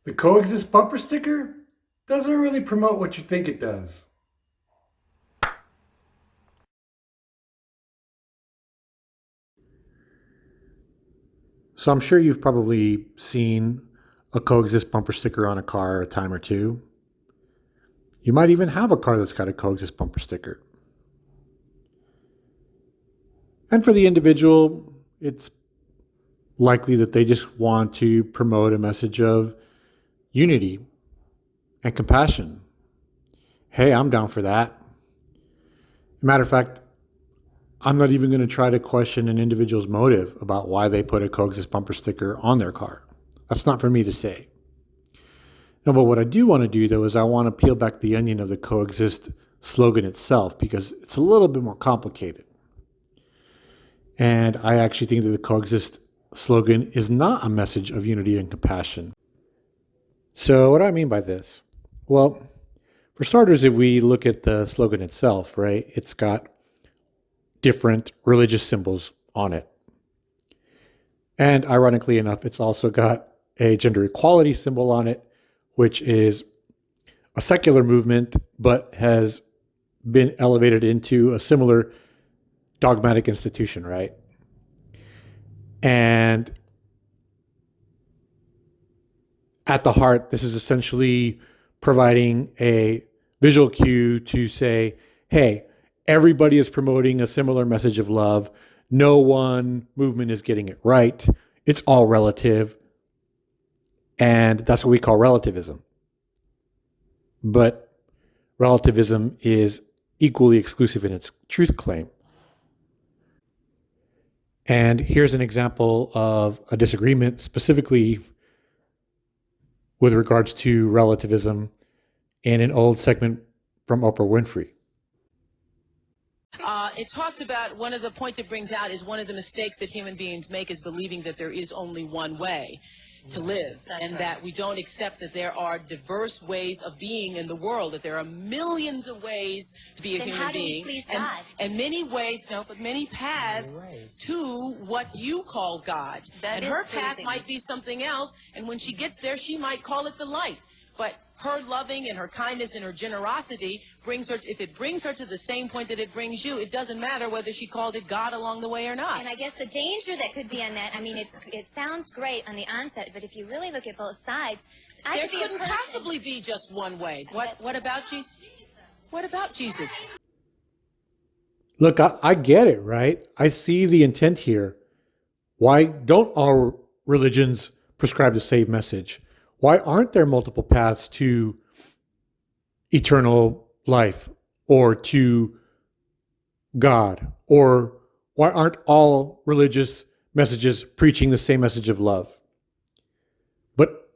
The COEXIST bumper sticker doesn't really promote what you think it does. So I'm sure you've probably seen a COEXIST bumper sticker on a car a time or two. You might even have a car that's got a COEXIST bumper sticker. And for the individual, it's likely that they just want to promote a message of unity and compassion. Hey, I'm down for that. Matter of fact, I'm not even going to try to question an individual's motive about why they put a COEXIST bumper sticker on their car. That's not for me to say. No, but what I do want to do, though, is I want to peel back the onion of the COEXIST slogan itself, because it's a little bit more complicated. And I actually think that the COEXIST slogan is not a message of unity and compassion. So what do I mean by this? Well, for starters, if we look at the slogan itself, right, it's got different religious symbols on it. And ironically enough, it's also got a gender equality symbol on it, which is a secular movement, but has been elevated into a similar dogmatic institution, right? And at the heart, this is essentially providing a visual cue to say, hey, everybody is promoting a similar message of love. No one movement is getting it right. It's all relative. And that's what we call relativism. But relativism is equally exclusive in its truth claim. And here's an example of a disagreement specifically with regards to relativism in an old segment from Oprah Winfrey. It talks about one of the points it brings out is one of the mistakes that human beings make is believing that there is only one way to live. That's and right. That we don't accept that there are diverse ways of being in the world, that there are millions of ways to be a human being, and many ways, but many paths to what you call God. And her path might be something else, and when she gets there, she might call it the light. But her loving and her kindness and her generosity brings her, if it brings her to the same point that it brings you, it doesn't matter whether she called it God along the way or not. And I guess the danger that could be in that, I mean, it sounds great on the onset, but if you really look at both sides, there couldn't possibly be just one way. What about Jesus? What about Jesus? Look, I get it, right? I see the intent here. Why don't all religions prescribe the same message? Why aren't there multiple paths to eternal life or to God? Or why aren't all religious messages preaching the same message of love? But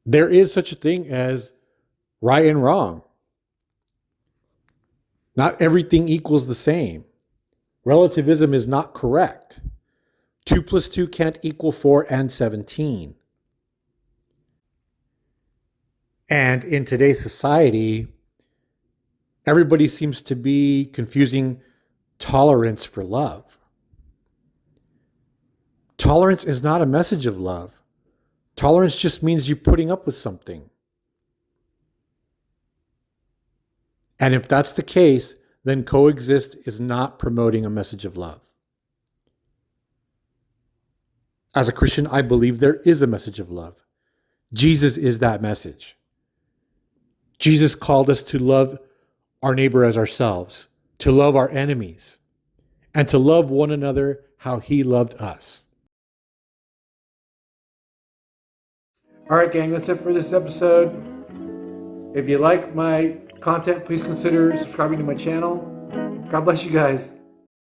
there is such a thing as right and wrong. Not everything equals the same. Relativism is not correct. 2 + 2 can't equal 4 and 17. And in today's society, everybody seems to be confusing tolerance for love. Tolerance is not a message of love. Tolerance just means you're putting up with something. And if that's the case, then COEXIST is not promoting a message of love. As a Christian, I believe there is a message of love. Jesus is that message. Jesus called us to love our neighbor as ourselves, to love our enemies, and to love one another how he loved us. All right, gang, that's it for this episode. If you like my content, please consider subscribing to my channel. God bless you guys.